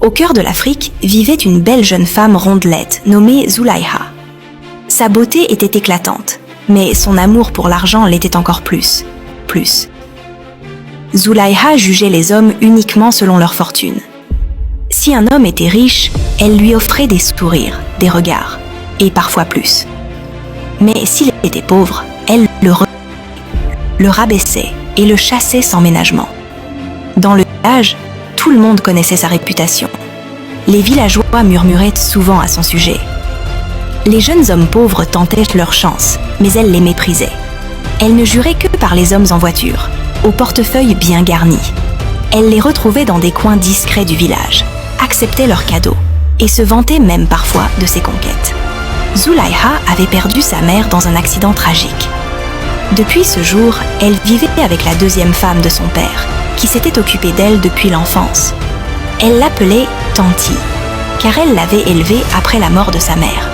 Au cœur de l'Afrique vivait une belle jeune femme rondelette nommée Zulaïha. Sa beauté était éclatante, mais son amour pour l'argent l'était encore plus. Zulaïha jugeait les hommes uniquement selon leur fortune. Si un homme était riche, elle lui offrait des sourires, des regards, et parfois plus. Mais s'il était pauvre, elle le rabaissait et le chassait sans ménagement. Dans le village, tout le monde connaissait sa réputation. Les villageois murmuraient souvent à son sujet. Les jeunes hommes pauvres tentaient leur chance, mais elle les méprisait. Elle ne jurait que par les hommes en voiture, au portefeuille bien garni. Elle les retrouvait dans des coins discrets du village, acceptait leurs cadeaux et se vantait même parfois de ses conquêtes. Zulaïha avait perdu sa mère dans un accident tragique. Depuis ce jour, elle vivait avec la deuxième femme de son père, qui s'était occupée d'elle depuis l'enfance. Elle l'appelait Tanti, car elle l'avait élevée après la mort de sa mère.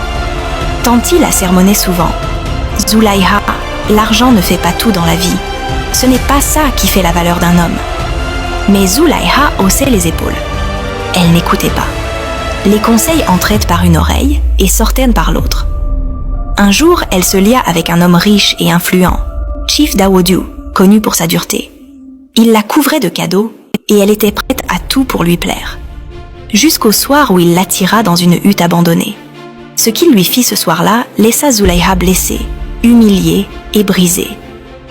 Tanti la sermonnait souvent. « Zulaïha, l'argent ne fait pas tout dans la vie. Ce n'est pas ça qui fait la valeur d'un homme. » Mais Zulaïha haussait les épaules. Elle n'écoutait pas. Les conseils entraient par une oreille et sortaient par l'autre. Un jour, elle se lia avec un homme riche et influent, Chief Dawodu, connu pour sa dureté. Il la couvrait de cadeaux et elle était prête à tout pour lui plaire. Jusqu'au soir où il l'attira dans une hutte abandonnée. Ce qu'il lui fit ce soir-là laissa Zulaïha blessée, humiliée et brisée.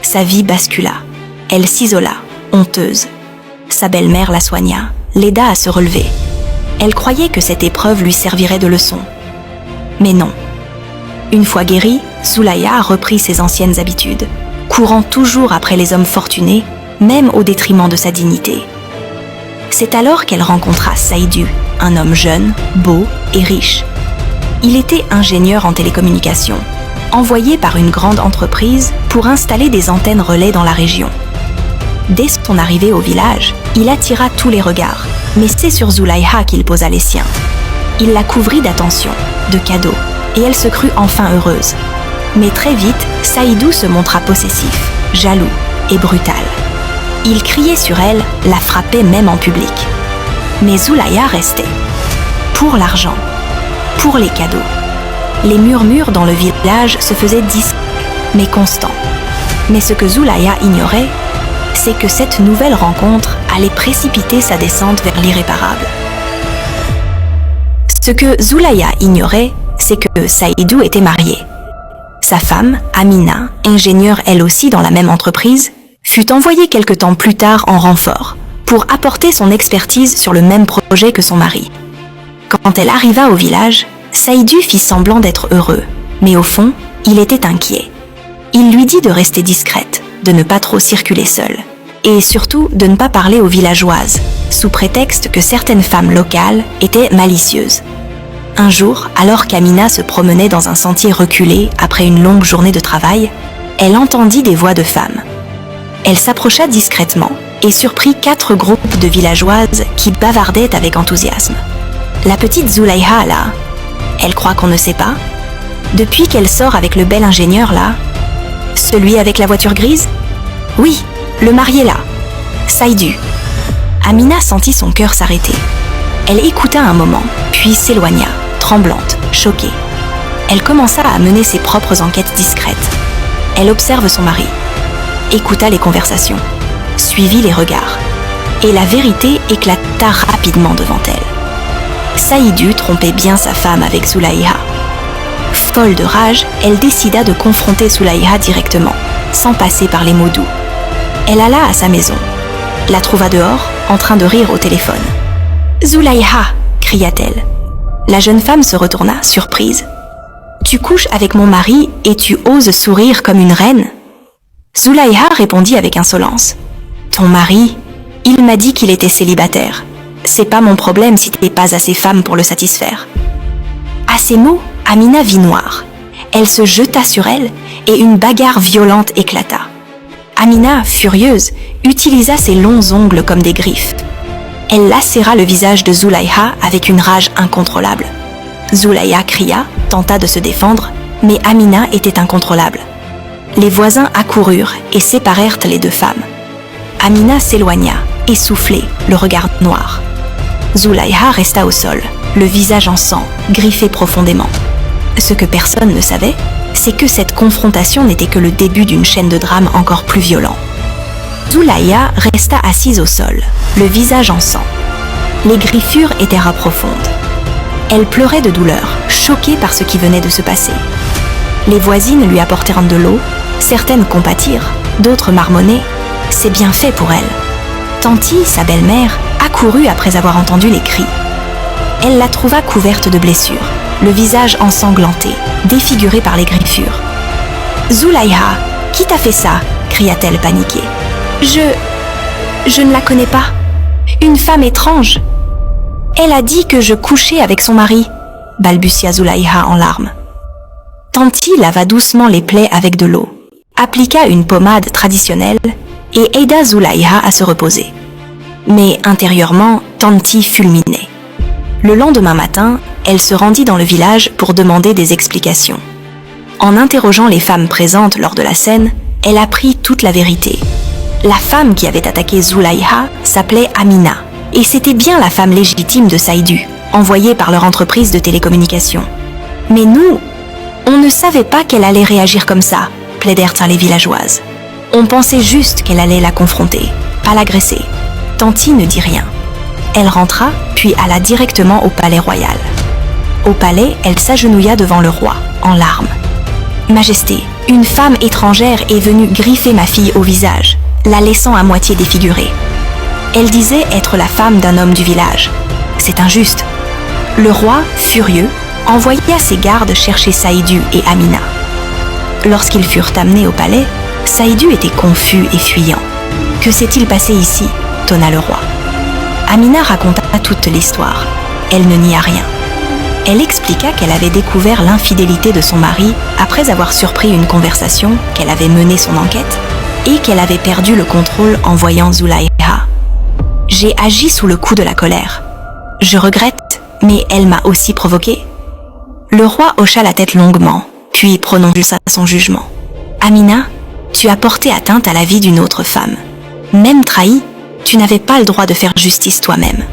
Sa vie bascula. Elle s'isola, honteuse. Sa belle-mère la soigna, l'aida à se relever. Elle croyait que cette épreuve lui servirait de leçon. Mais non. Une fois guérie, Zulaïha reprit ses anciennes habitudes, courant toujours après les hommes fortunés, même au détriment de sa dignité. C'est alors qu'elle rencontra Saïdu, un homme jeune, beau et riche. Il était ingénieur en télécommunications, envoyé par une grande entreprise pour installer des antennes relais dans la région. Dès son arrivée au village, il attira tous les regards, mais c'est sur Zulaïha qu'il posa les siens. Il la couvrit d'attentions, de cadeaux, et elle se crut enfin heureuse. Mais très vite, Saïdou se montra possessif, jaloux et brutal. Il criait sur elle, la frappait même en public. Mais Zulaïha restait. Pour l'argent, pour les cadeaux. Les murmures dans le village se faisaient discrets, mais constants. Mais ce que Zulaïha ignorait, c'est que cette nouvelle rencontre allait précipiter sa descente vers l'irréparable. Ce que Zulaïha ignorait, c'est que Saïdou était marié. Sa femme, Amina, ingénieure elle aussi dans la même entreprise, fut envoyée quelque temps plus tard en renfort pour apporter son expertise sur le même projet que son mari. Quand elle arriva au village, Saïdou fit semblant d'être heureux, mais au fond, il était inquiet. Il lui dit de rester discrète, de ne pas trop circuler seule, et surtout de ne pas parler aux villageoises, sous prétexte que certaines femmes locales étaient malicieuses. Un jour, alors qu'Amina se promenait dans un sentier reculé après une longue journée de travail, elle entendit des voix de femmes. Elle s'approcha discrètement et surprit 4 groupes de villageoises qui bavardaient avec enthousiasme. La petite Zulaïha, là, elle croit qu'on ne sait pas. Depuis qu'elle sort avec le bel ingénieur, là, celui avec la voiture grise? Oui, le marié là, Saïdou. Amina sentit son cœur s'arrêter. Elle écouta un moment, puis s'éloigna, tremblante, choquée. Elle commença à mener ses propres enquêtes discrètes. Elle observe son mari, écouta les conversations, suivit les regards, et la vérité éclata rapidement devant elle. Saïdou trompait bien sa femme avec Zulaïha. Folle de rage, elle décida de confronter Zulaïha directement, sans passer par les mots doux. Elle alla à sa maison, la trouva dehors, en train de rire au téléphone. « Zulaïha !» cria-t-elle. La jeune femme se retourna, surprise. « Tu couches avec mon mari et tu oses sourire comme une reine ?» Zulaïha répondit avec insolence. « Ton mari, il m'a dit qu'il était célibataire. C'est pas mon problème si t'es pas assez femme pour le satisfaire. » À ces mots, Amina vit noir. Elle se jeta sur elle et une bagarre violente éclata. Amina, furieuse, utilisa ses longs ongles comme des griffes. Elle lacéra le visage de Zulaïha avec une rage incontrôlable. Zulaïha cria, tenta de se défendre, mais Amina était incontrôlable. Les voisins accoururent et séparèrent les deux femmes. Amina s'éloigna, essoufflée, le regard noir. Zulaïha resta au sol, le visage en sang, griffé profondément. Ce que personne ne savait, c'est que cette confrontation n'était que le début d'une chaîne de drames encore plus violent. Zulaïha resta assise au sol, le visage en sang. Les griffures étaient profondes. Elle pleurait de douleur, choquée par ce qui venait de se passer. Les voisines lui apportèrent de l'eau, certaines compatirent, d'autres marmonnaient. C'est bien fait pour elle. Tanti, sa belle-mère, accourut après avoir entendu les cris. Elle la trouva couverte de blessures, le visage ensanglanté, défiguré par les griffures. « Zulaïha, qui t'a fait ça ?» cria-t-elle paniquée. « Je ne la connais pas. Une femme étrange. Elle a dit que je couchais avec son mari, » balbutia Zulaïha en larmes. Tanti lava doucement les plaies avec de l'eau, appliqua une pommade traditionnelle et aida Zulaïha à se reposer. Mais intérieurement, Tanti fulminait. Le lendemain matin, elle se rendit dans le village pour demander des explications. En interrogeant les femmes présentes lors de la scène, elle apprit toute la vérité. La femme qui avait attaqué Zulaïha s'appelait Amina, et c'était bien la femme légitime de Saïdu, envoyée par leur entreprise de télécommunications. Mais nous, on ne savait pas qu'elle allait réagir comme ça, plaidèrent les villageoises. On pensait juste qu'elle allait la confronter, pas l'agresser. Tanti ne dit rien. Elle rentra, puis alla directement au palais royal. Au palais, elle s'agenouilla devant le roi, en larmes. « Majesté, une femme étrangère est venue griffer ma fille au visage, la laissant à moitié défigurée. Elle disait être la femme d'un homme du village. C'est injuste. » Le roi, furieux, envoya ses gardes chercher Saïdu et Amina. Lorsqu'ils furent amenés au palais, Saïdu était confus et fuyant. « Que s'est-il passé ici ?» tonna le roi. Amina raconta toute l'histoire. Elle ne nia rien. Elle expliqua qu'elle avait découvert l'infidélité de son mari après avoir surpris une conversation, qu'elle avait mené son enquête et qu'elle avait perdu le contrôle en voyant Zulaïha. « J'ai agi sous le coup de la colère. Je regrette, mais elle m'a aussi provoqué. » Le roi hocha la tête longuement, puis prononça son jugement. « Amina, tu as porté atteinte à la vie d'une autre femme. Même trahie, tu n'avais pas le droit de faire justice toi-même.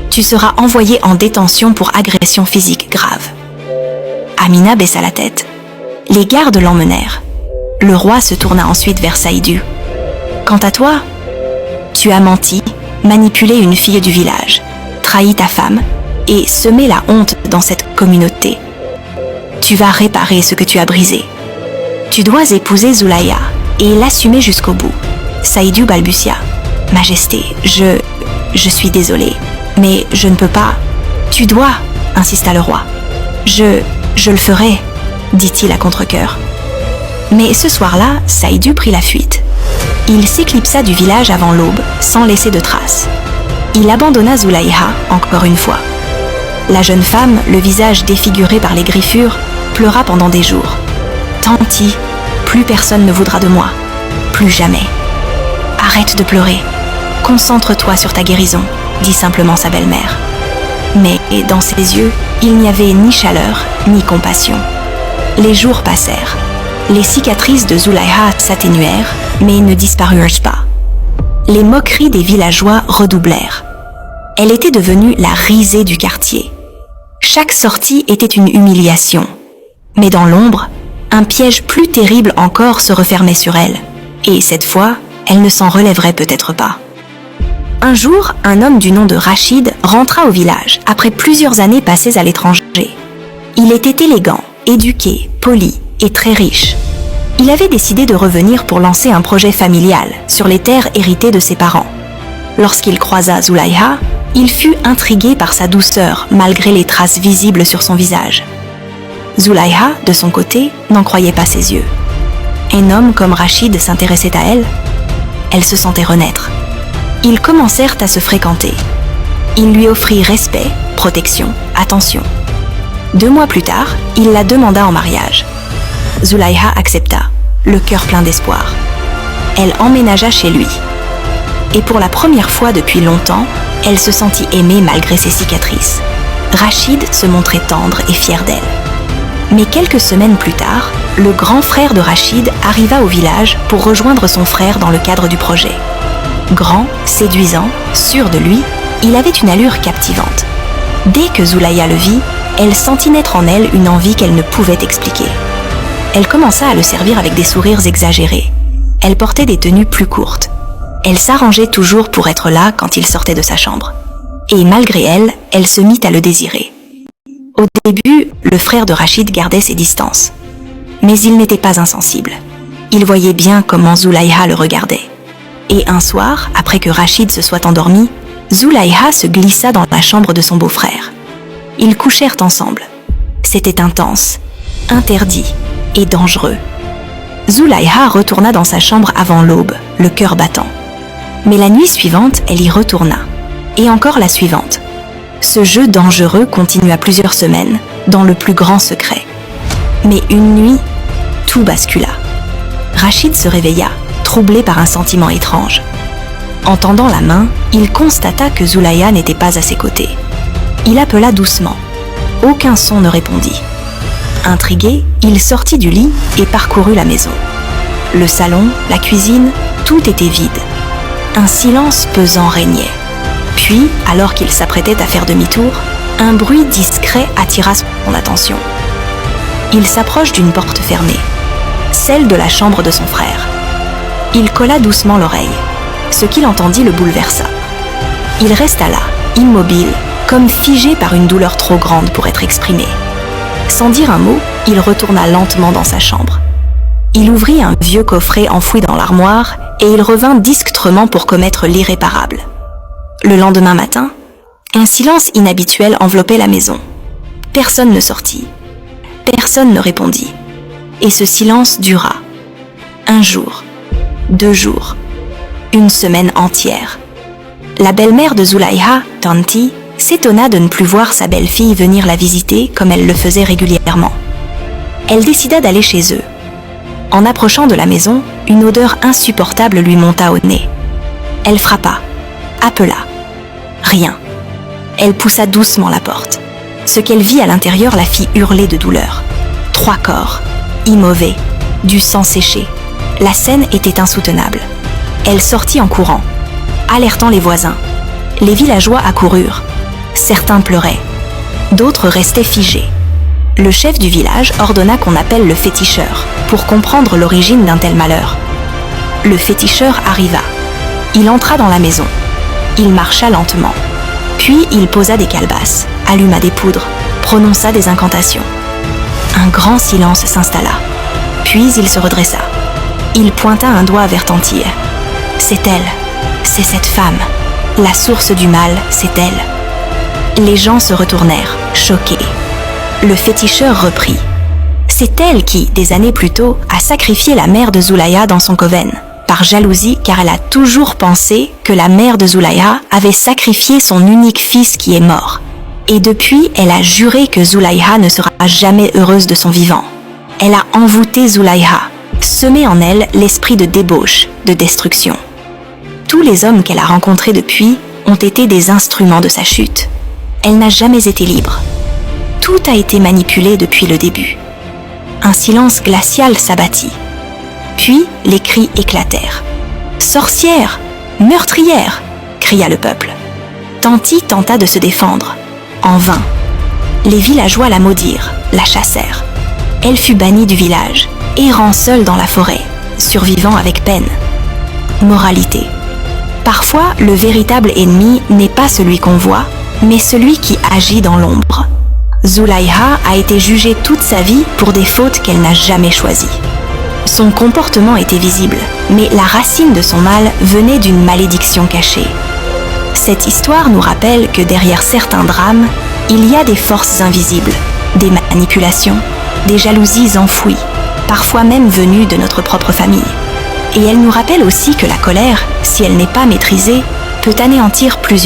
Tu seras envoyée en détention pour agression physique grave. » Amina baissa la tête. Les gardes l'emmenèrent. Le roi se tourna ensuite vers Saïdu. « Quant à toi, tu as menti, manipulé une fille du village, trahi ta femme et semé la honte dans cette communauté. Tu vas réparer ce que tu as brisé. Tu dois épouser Zulaïha et l'assumer jusqu'au bout. » Saïdu balbutia. « Majesté, je suis désolé, mais je ne peux pas. »« Tu dois, » insista le roi. « Je le ferai, » dit-il à contre-cœur. Mais ce soir-là, Saïdu prit la fuite. Il s'éclipsa du village avant l'aube, sans laisser de traces. Il abandonna Zulaïha, encore une fois. La jeune femme, le visage défiguré par les griffures, pleura pendant des jours. « Tanti, plus personne ne voudra de moi. Plus jamais. »« Arrête de pleurer. Concentre-toi sur ta guérison, » dit simplement sa belle-mère. Mais dans ses yeux, il n'y avait ni chaleur, ni compassion. Les jours passèrent. Les cicatrices de Zulaïha s'atténuèrent, mais ne disparurent pas. Les moqueries des villageois redoublèrent. Elle était devenue la risée du quartier. Chaque sortie était une humiliation. Mais dans l'ombre, un piège plus terrible encore se refermait sur elle. Et cette fois, elle ne s'en relèverait peut-être pas. Un jour, un homme du nom de Rachid rentra au village après plusieurs années passées à l'étranger. Il était élégant, éduqué, poli et très riche. Il avait décidé de revenir pour lancer un projet familial sur les terres héritées de ses parents. Lorsqu'il croisa Zulaïha, il fut intrigué par sa douceur malgré les traces visibles sur son visage. Zulaïha, de son côté, n'en croyait pas ses yeux. Un homme comme Rachid s'intéressait à elle. Elle se sentait renaître. Ils commencèrent à se fréquenter. Il lui offrit respect, protection, attention. 2 mois plus tard, il la demanda en mariage. Zulaïha accepta, le cœur plein d'espoir. Elle emménagea chez lui. Et pour la première fois depuis longtemps, elle se sentit aimée malgré ses cicatrices. Rachid se montrait tendre et fier d'elle. Mais quelques semaines plus tard, le grand frère de Rachid arriva au village pour rejoindre son frère dans le cadre du projet. Grand, séduisant, sûr de lui, Il avait une allure captivante. Dès que Zulaya le vit, elle sentit naître en elle une envie qu'elle ne pouvait expliquer. Elle commença à le servir avec des sourires exagérés. Elle portait des tenues plus courtes. Elle s'arrangeait toujours pour être là quand il sortait de sa chambre. Et malgré elle, elle se mit à le désirer. Au début, le frère de Rachid gardait ses distances. Mais il n'était pas insensible. Il voyait bien comment Zulaya le regardait. Et un soir, après que Rachid se soit endormi, Zulaya se glissa dans la chambre de son beau-frère. Ils couchèrent ensemble. C'était intense, interdit et dangereux. Zulaya retourna dans sa chambre avant l'aube, le cœur battant. Mais la nuit suivante, elle y retourna. Et encore la suivante. Ce jeu dangereux continua plusieurs semaines, dans le plus grand secret. Mais une nuit, tout bascula. Rachid se réveilla, troublé par un sentiment étrange. En tendant la main, il constata que Zulaya n'était pas à ses côtés. Il appela doucement. Aucun son ne répondit. Intrigué, il sortit du lit et parcourut la maison. Le salon, la cuisine, tout était vide. Un silence pesant régnait. Puis, alors qu'il s'apprêtait à faire demi-tour, un bruit discret attira son attention. Il s'approche d'une porte fermée, celle de la chambre de son frère. Il colla doucement l'oreille. Ce qu'il entendit le bouleversa. Il resta là, immobile, comme figé par une douleur trop grande pour être exprimée. Sans dire un mot, il retourna lentement dans sa chambre. Il ouvrit un vieux coffret enfoui dans l'armoire et il revint discrètement pour commettre l'irréparable. Le lendemain matin, un silence inhabituel enveloppait la maison. Personne ne sortit. Personne ne répondit. Et ce silence dura. 1 jour, 2 jours, 1 semaine entière. La belle-mère de Zulaya, Tanti, s'étonna de ne plus voir sa belle-fille venir la visiter comme elle le faisait régulièrement. Elle décida d'aller chez eux. En approchant de la maison, une odeur insupportable lui monta au nez. Elle frappa, appela. Rien. Elle poussa doucement la porte. Ce qu'elle vit à l'intérieur la fit hurler de douleur. 3 corps, immovés, du sang séché. La scène était insoutenable. Elle sortit en courant, alertant les voisins. Les villageois accoururent. Certains pleuraient. D'autres restaient figés. Le chef du village ordonna qu'on appelle le féticheur pour comprendre l'origine d'un tel malheur. Le féticheur arriva. Il entra dans la maison. Il marcha lentement. Puis il posa des calebasses, alluma des poudres, prononça des incantations. Un grand silence s'installa. Puis il se redressa. Il pointa un doigt vers Tanti. C'est elle, c'est cette femme. La source du mal, c'est elle. Les gens se retournèrent, choqués. Le féticheur reprit. C'est elle qui, des années plus tôt, a sacrifié la mère de Zulaya dans son coven, par jalousie car elle a toujours pensé que la mère de Zulaya avait sacrifié son unique fils qui est mort. Et depuis, elle a juré que Zulaya ne sera jamais heureuse de son vivant. Elle a envoûté Zulaya, semé en elle l'esprit de débauche, de destruction. Tous les hommes qu'elle a rencontrés depuis ont été des instruments de sa chute. Elle n'a jamais été libre. Tout a été manipulé depuis le début. Un silence glacial s'abattit. Puis les cris éclatèrent. « Sorcière! Meurtrière !» cria le peuple. Tanti tenta de se défendre. En vain. Les villageois la maudirent, la chassèrent. Elle fut bannie du village, errant seule dans la forêt, survivant avec peine. Moralité. Parfois, le véritable ennemi n'est pas celui qu'on voit, mais celui qui agit dans l'ombre. Zulaya a été jugée toute sa vie pour des fautes qu'elle n'a jamais choisies. Son comportement était visible, mais la racine de son mal venait d'une malédiction cachée. Cette histoire nous rappelle que derrière certains drames, il y a des forces invisibles, des manipulations, des jalousies enfouies, parfois même venues de notre propre famille. Et elle nous rappelle aussi que la colère, si elle n'est pas maîtrisée, peut anéantir plusieurs